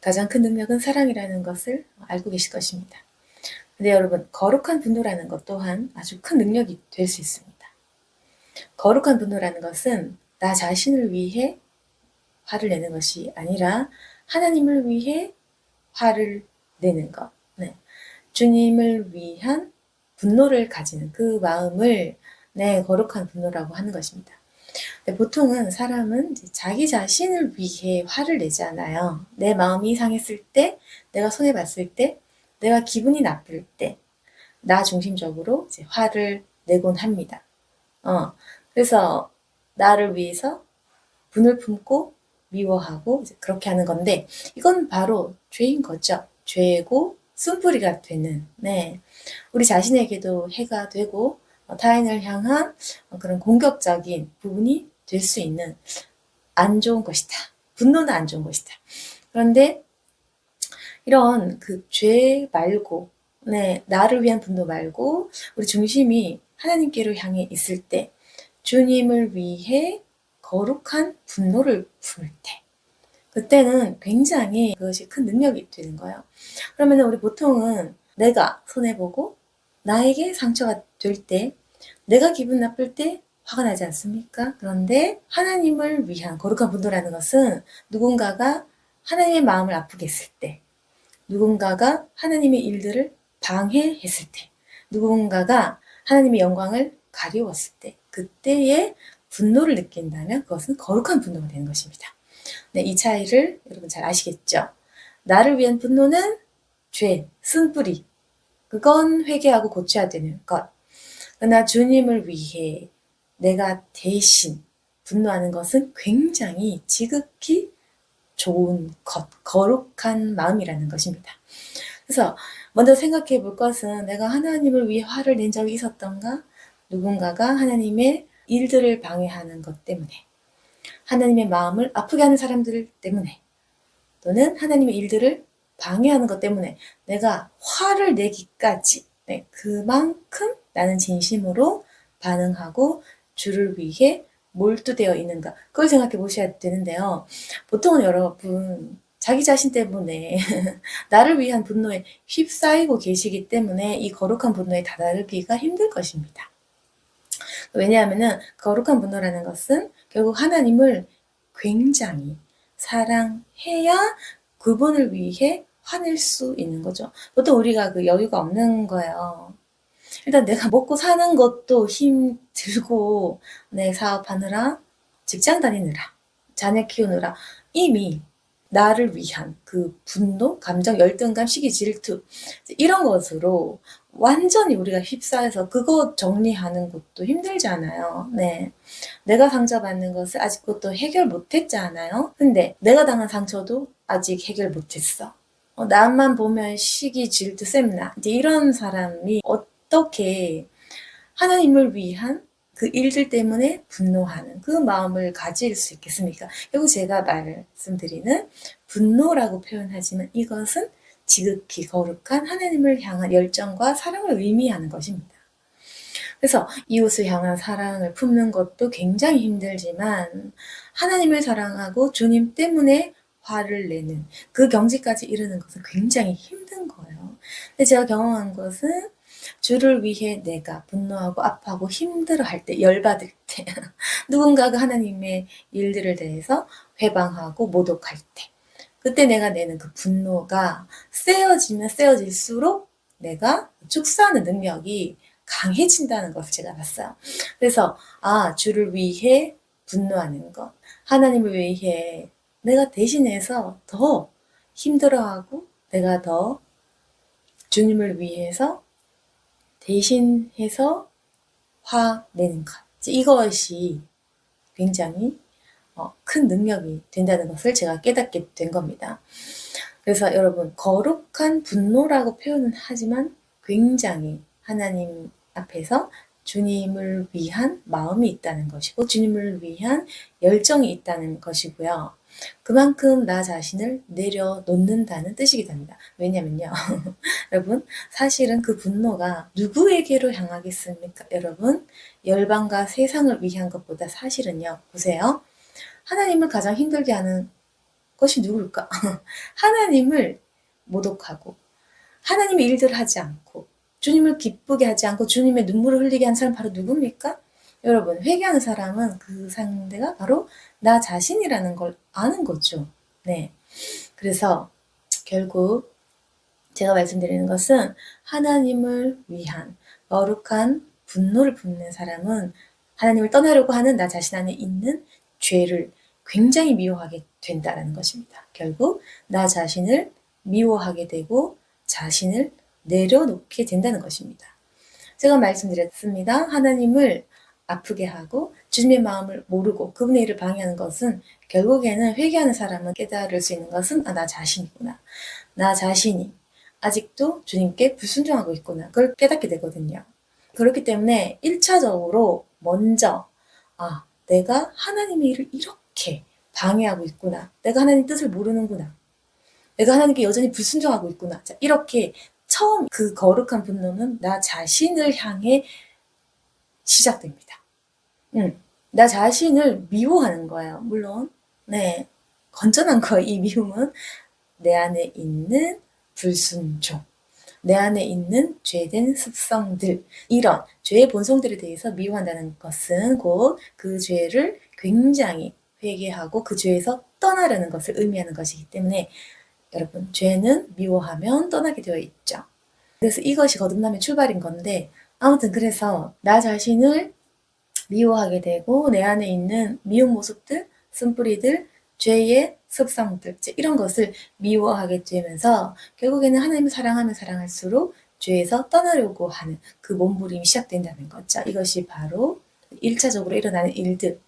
가장 큰 능력은 사랑이라는 것을 알고 계실 것입니다. 근데 여러분, 거룩한 분노라는 것 또한 아주 큰 능력이 될 수 있습니다. 거룩한 분노라는 것은 나 자신을 위해 화를 내는 것이 아니라 하나님을 위해 화를 내는 것. 네. 주님을 위한 분노를 가지는 그 마음을 거룩한 분노라고 하는 것입니다. 보통은 사람은 자기 자신을 위해 화를 내잖아요. 내 마음이 상했을 때, 내가 손해봤을 때, 내가 기분이 나쁠 때, 나 중심적으로 이제 화를 내곤 합니다. 그래서 나를 위해서 분을 품고 미워하고 이제 그렇게 하는 건데, 이건 바로 죄인 거죠. 죄고 쓴뿌리가 되는, 우리 자신에게도 해가 되고 타인을 향한 그런 공격적인 부분이 될 수 있는 안 좋은 것이다. 분노는 안 좋은 것이다. 그런데 이런 그 죄 말고, 나를 위한 분노 말고 우리 중심이 하나님께로 향해 있을 때, 주님을 위해 거룩한 분노를 품을 때, 그때는 굉장히 그것이 큰 능력이 되는 거예요. 그러면 우리 보통은 내가 손해보고 나에게 상처가 될 때, 내가 기분 나쁠 때 화가 나지 않습니까? 그런데 하나님을 위한 거룩한 분노라는 것은 누군가가 하나님의 마음을 아프게 했을 때, 누군가가 하나님의 일들을 방해했을 때, 누군가가 하나님의 영광을 가리웠을 때, 그때의 분노를 느낀다면 그것은 거룩한 분노가 되는 것입니다. 이 차이를 여러분 잘 아시겠죠? 나를 위한 분노는 죄, 쓴뿌리. 그건 회개하고 고쳐야 되는 것. 그러나 주님을 위해 내가 대신 분노하는 것은 굉장히 지극히 좋은 것, 거룩한 마음이라는 것입니다. 그래서 먼저 생각해 볼 것은 내가 하나님을 위해 화를 낸 적이 있었던가? 누군가가 하나님의 일들을 방해하는 것 때문에, 하나님의 마음을 아프게 하는 사람들 때문에, 또는 하나님의 일들을 방해하는 것 때문에 내가 화를 내기까지, 그만큼 나는 진심으로 반응하고 주를 위해 몰두되어 있는가, 그걸 생각해 보셔야 되는데요. 보통은 여러분 자기 자신 때문에 나를 위한 분노에 휩싸이고 계시기 때문에 이 거룩한 분노에 다다르기가 힘들 것입니다. 왜냐하면 거룩한 분노라는 것은 결국 하나님을 굉장히 사랑해야 그분을 위해 화낼 수 있는 거죠. 보통 우리가 그 여유가 없는 거예요. 일단 내가 먹고 사는 것도 힘들고, 내 사업하느라, 직장 다니느라, 자녀 키우느라 이미 나를 위한 그 분노, 감정, 열등감, 시기, 질투, 이런 것으로 완전히 우리가 휩싸여서 그거 정리하는 것도 힘들잖아요. 내가 상처받는 것을 아직 그것도 해결 못했잖아요. 근데 내가 당한 상처도 아직 해결 못했어. 나만 보면 시기, 질투, 쌤나, 이제 이런 사람이 어떻게 하나님을 위한 그 일들 때문에 분노하는 그 마음을 가질 수 있겠습니까? 결국 제가 말씀드리는 분노라고 표현하지만 이것은 지극히 거룩한 하나님을 향한 열정과 사랑을 의미하는 것입니다. 그래서 이웃을 향한 사랑을 품는 것도 굉장히 힘들지만 하나님을 사랑하고 주님 때문에 화를 내는 그 경지까지 이르는 것은 굉장히 힘든 거예요. 근데 제가 경험한 것은 주를 위해 내가 분노하고 아파하고 힘들어할 때, 열받을 때, 누군가가 하나님의 일들을 대해서 회방하고 모독할 때, 그때 내가 내는 그 분노가 세어지면 세어질수록 내가 축사하는 능력이 강해진다는 것을 제가 봤어요. 그래서 주를 위해 분노하는 것, 하나님을 위해 내가 대신해서 더 힘들어하고 내가 더 주님을 위해서 대신해서 화내는 것, 이것이 굉장히 큰 능력이 된다는 것을 제가 깨닫게 된 겁니다. 그래서 여러분, 거룩한 분노라고 표현은 하지만 굉장히 하나님 앞에서 주님을 위한 마음이 있다는 것이고 주님을 위한 열정이 있다는 것이고요. 그만큼 나 자신을 내려놓는다는 뜻이기도 합니다. 왜냐면요. 여러분, 사실은 그 분노가 누구에게로 향하겠습니까? 여러분, 열방과 세상을 위한 것보다 사실은요. 보세요. 하나님을 가장 힘들게 하는 그것이 누굴까? 하나님을 모독하고 하나님의 일들을 하지 않고 주님을 기쁘게 하지 않고 주님의 눈물을 흘리게 한 사람 바로 누굽니까? 여러분, 회개하는 사람은 그 상대가 바로 나 자신이라는 걸 아는 거죠. 네. 그래서 결국 제가 말씀드리는 것은 하나님을 위한 거룩한 분노를 품는 사람은 하나님을 떠나려고 하는 나 자신 안에 있는 죄를 굉장히 미워하게 된다는 것입니다. 결국 나 자신을 미워하게 되고 자신을 내려놓게 된다는 것입니다. 제가 말씀드렸습니다. 하나님을 아프게 하고 주님의 마음을 모르고 그분의 일을 방해하는 것은 결국에는 회개하는 사람은 깨달을 수 있는 것은 나 자신이구나. 나 자신이 아직도 주님께 불순종하고 있구나. 그걸 깨닫게 되거든요. 그렇기 때문에 1차적으로 먼저 내가 하나님의 일을 이렇게 방해하고 있구나. 내가 하나님 뜻을 모르는구나. 내가 하나님께 여전히 불순종하고 있구나. 자, 이렇게 처음 그 거룩한 분노는 나 자신을 향해 시작됩니다. 나 자신을 미워하는 거예요. 물론 네, 건전한 거예요. 이 미움은 내 안에 있는 불순종, 내 안에 있는 죄된 습성들, 이런 죄의 본성들에 대해서 미워한다는 것은 곧 그 죄를 굉장히 회개하고 그 죄에서 떠나려는 것을 의미하는 것이기 때문에 여러분, 죄는 미워하면 떠나게 되어 있죠. 그래서 이것이 거듭남의 출발인 건데 아무튼 그래서 나 자신을 미워하게 되고 내 안에 있는 미운 모습들, 쓴뿌리들, 죄의 습성들 이런 것을 미워하게 되면서 결국에는 하나님을 사랑하면 사랑할수록 죄에서 떠나려고 하는 그 몸부림이 시작된다는 거죠. 이것이 바로 1차적으로 일어나는 일들,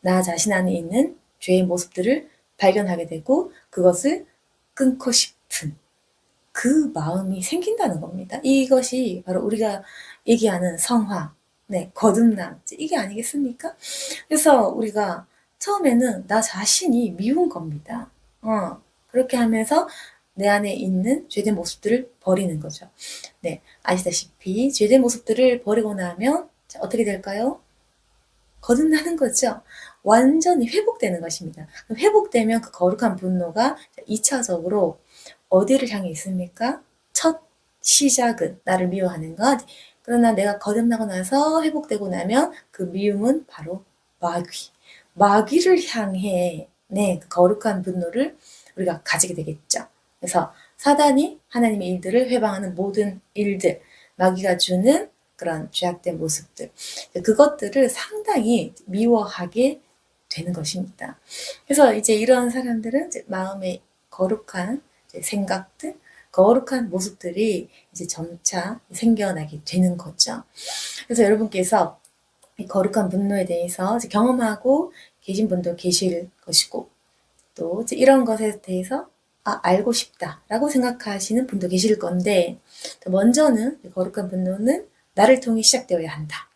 나 자신 안에 있는 죄의 모습들을 발견하게 되고 그것을 끊고 싶은 그 마음이 생긴다는 겁니다. 이것이 바로 우리가 얘기하는 성화, 네, 거듭남 이게 아니겠습니까? 그래서 우리가 처음에는 나 자신이 미운 겁니다. 그렇게 하면서 내 안에 있는 죄된 모습들을 버리는 거죠. 네, 아시다시피 죄된 모습들을 버리고 나면 어떻게 될까요? 거듭나는 거죠. 완전히 회복되는 것입니다. 회복되면 그 거룩한 분노가 2차적으로 어디를 향해 있습니까? 첫 시작은 나를 미워하는 것. 그러나 내가 거듭나고 나서 회복되고 나면 그 미움은 바로 마귀를 향해 그 거룩한 분노를 우리가 가지게 되겠죠. 그래서 사단이 하나님의 일들을 회방하는 모든 일들, 마귀가 주는 그런 죄악된 모습들, 그것들을 상당히 미워하게 되는 것입니다. 그래서 이제 이런 사람들은 이제 마음의 거룩한 생각들, 거룩한 모습들이 이제 점차 생겨나게 되는 거죠. 그래서 여러분께서 이 거룩한 분노에 대해서 경험하고 계신 분도 계실 것이고, 또 이런 것에 대해서 알고 싶다라고 생각하시는 분도 계실 건데, 먼저는 거룩한 분노는 나를 통해 시작되어야 한다.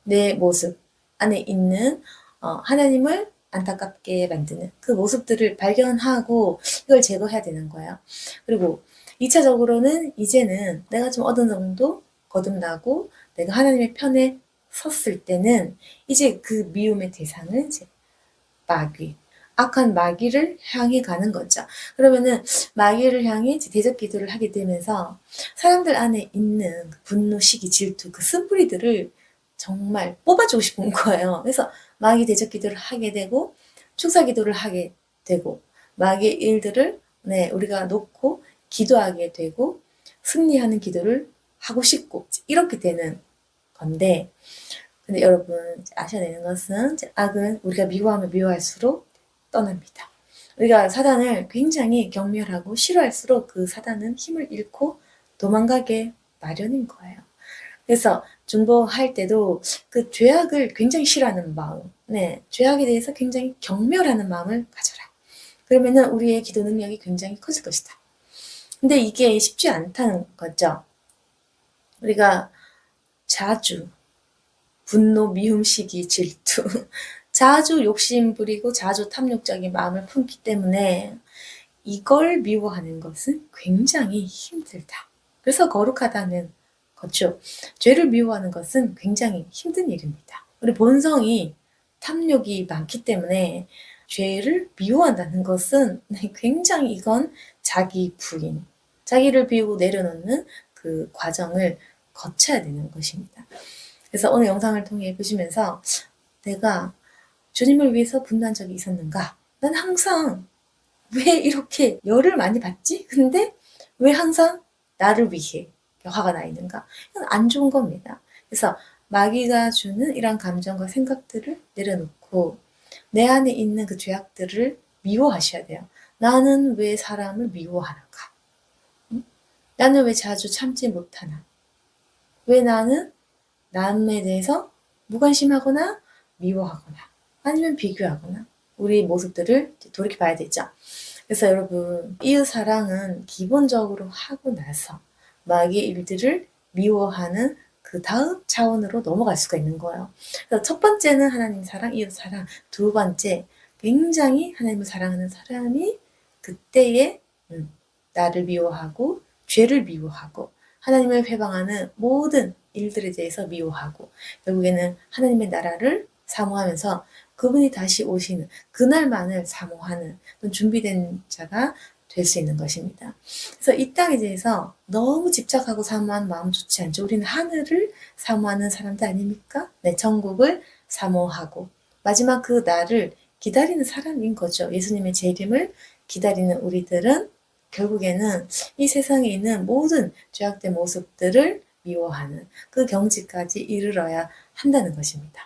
내 모습 안에 있는 하나님을 안타깝게 만드는 그 모습들을 발견하고 이걸 제거해야 되는 거예요. 그리고 2차적으로는 이제는 내가 좀 어느 정도 거듭나고 내가 하나님의 편에 섰을 때는 이제 그 미움의 대상은 이제 마귀, 악한 마귀를 향해 가는 거죠. 그러면은 마귀를 향해 대적 기도를 하게 되면서 사람들 안에 있는 분노, 시기, 질투, 그 쓴뿌리들을 정말 뽑아주고 싶은 거예요. 그래서 마귀 대적 기도를 하게 되고 축사 기도를 하게 되고 마귀의 일들을 우리가 놓고 기도하게 되고 승리하는 기도를 하고 싶고 이렇게 되는 건데, 근데 여러분 아셔야 되는 것은 악은 우리가 미워하면 미워할수록 떠납니다. 우리가 사단을 굉장히 경멸하고 싫어할수록 그 사단은 힘을 잃고 도망가게 마련인 거예요. 그래서 중보할 때도 그 죄악을 굉장히 싫어하는 마음, 죄악에 대해서 굉장히 경멸하는 마음을 가져라. 그러면은 우리의 기도 능력이 굉장히 커질 것이다. 근데 이게 쉽지 않다는 거죠. 우리가 자주 분노, 미움, 시기, 질투, 자주 욕심 부리고 자주 탐욕적인 마음을 품기 때문에 이걸 미워하는 것은 굉장히 힘들다. 그래서 거룩하다는 거죠. 죄를 미워하는 것은 굉장히 힘든 일입니다. 우리 본성이 탐욕이 많기 때문에 죄를 미워한다는 것은 굉장히 이건 자기 부인, 자기를 비우고 내려놓는 그 과정을 거쳐야 되는 것입니다. 그래서 오늘 영상을 통해 보시면서 내가 주님을 위해서 분노한 적이 있었는가? 난 항상 왜 이렇게 열을 많이 받지? 근데 왜 항상 나를 위해 화가 나 있는가? 이건 안 좋은 겁니다. 그래서 마귀가 주는 이런 감정과 생각들을 내려놓고 내 안에 있는 그 죄악들을 미워하셔야 돼요. 나는 왜 사람을 미워하는가? 나는 왜 자주 참지 못하나? 왜 나는 남에 대해서 무관심하거나 미워하거나 아니면 비교하거나 우리 모습들을 돌이켜봐야 되죠. 그래서 여러분, 이웃 사랑은 기본적으로 하고 나서 마귀의 일들을 미워하는 그 다음 차원으로 넘어갈 수가 있는 거예요. 그래서 첫 번째는 하나님 사랑, 이웃 사랑. 두 번째, 굉장히 하나님을 사랑하는 사람이 그때에 나를 미워하고 죄를 미워하고 하나님을 회방하는 모든 일들에 대해서 미워하고 결국에는 하나님의 나라를 사모하면서 그분이 다시 오시는 그날만을 사모하는 준비된 자가 될 수 있는 것입니다. 그래서 이 땅에 대해서 너무 집착하고 사모하는 마음 좋지 않죠. 우리는 하늘을 사모하는 사람들 아닙니까? 네, 천국을 사모하고 마지막 그 날을 기다리는 사람인 거죠. 예수님의 재림을 기다리는 우리들은 결국에는 이 세상에 있는 모든 죄악된 모습들을 미워하는 그 경지까지 이르러야 한다는 것입니다.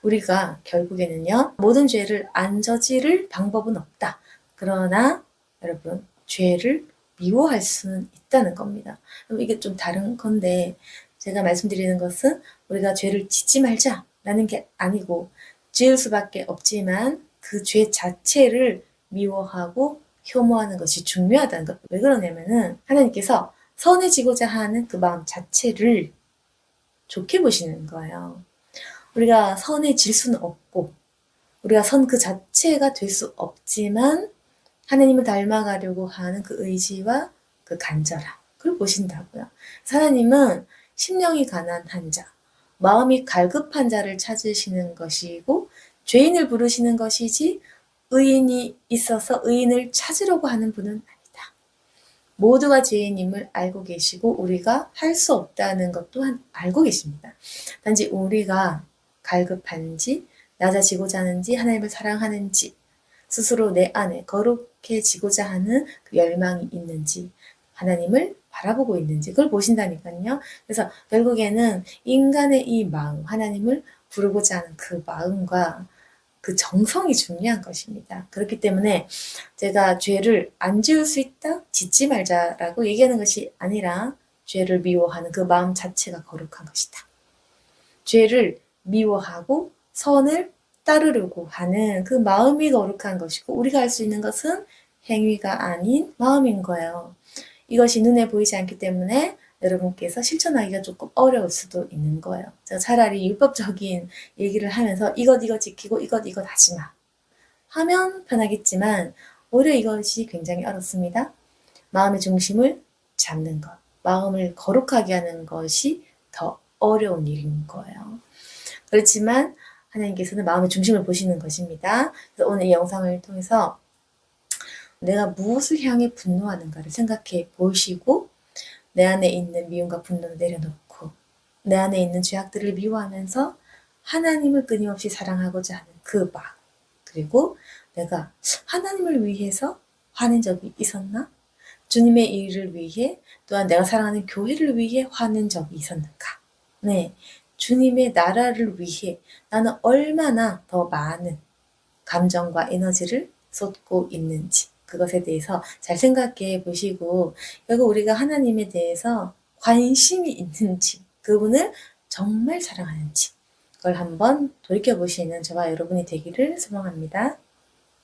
우리가 결국에는요, 모든 죄를 안 저지를 방법은 없다. 그러나 여러분, 죄를 미워할 수는 있다는 겁니다. 이게 좀 다른 건데 제가 말씀드리는 것은 우리가 죄를 짓지 말자라는 게 아니고 지을 수밖에 없지만 그 죄 자체를 미워하고 혐오하는 것이 중요하다는 것. 왜 그러냐면은 하나님께서 선해지고자 하는 그 마음 자체를 좋게 보시는 거예요. 우리가 선해질 수는 없고 우리가 선 그 자체가 될 수 없지만 하나님을 닮아가려고 하는 그 의지와 그 간절함 그걸 보신다고요. 하나님은 심령이 가난한 자, 마음이 갈급한 자를 찾으시는 것이고 죄인을 부르시는 것이지 의인이 있어서 의인을 찾으려고 하는 분은 아니다. 모두가 죄인임을 알고 계시고 우리가 할 수 없다는 것 또한 알고 계십니다. 단지 우리가 갈급한지 낮아지고자 하는지 하나님을 사랑하는지 스스로 내 안에 거룩해지고자 하는 그 열망이 있는지 하나님을 바라보고 있는지 그걸 보신다니까요. 그래서 결국에는 인간의 이 마음, 하나님을 부르고자 하는 그 마음과 그 정성이 중요한 것입니다. 그렇기 때문에 제가 죄를 안 지을 수 있다? 짓지 말자라고 얘기하는 것이 아니라 죄를 미워하는 그 마음 자체가 거룩한 것이다. 죄를 미워하고 선을 따르려고 하는 그 마음이 거룩한 것이고 우리가 할 수 있는 것은 행위가 아닌 마음인 거예요. 이것이 눈에 보이지 않기 때문에 여러분께서 실천하기가 조금 어려울 수도 있는 거예요. 제가 차라리 율법적인 얘기를 하면서 이것 지키고 이것 하지 마 하면 편하겠지만 오히려 이것이 굉장히 어렵습니다. 마음의 중심을 잡는 것, 마음을 거룩하게 하는 것이 더 어려운 일인 거예요. 그렇지만 하나님께서는 마음의 중심을 보시는 것입니다. 그래서 오늘 이 영상을 통해서 내가 무엇을 향해 분노하는가를 생각해 보시고 내 안에 있는 미움과 분노를 내려놓고 내 안에 있는 죄악들을 미워하면서 하나님을 끊임없이 사랑하고자 하는 그 마음 그리고 내가 하나님을 위해서 화낸 적이 있었나? 주님의 일을 위해 또한 내가 사랑하는 교회를 위해 화낸 적이 있었는가? 네, 주님의 나라를 위해 나는 얼마나 더 많은 감정과 에너지를 쏟고 있는지 그것에 대해서 잘 생각해 보시고 결국 우리가 하나님에 대해서 관심이 있는지 그분을 정말 사랑하는지 그걸 한번 돌이켜보시는 저와 여러분이 되기를 소망합니다.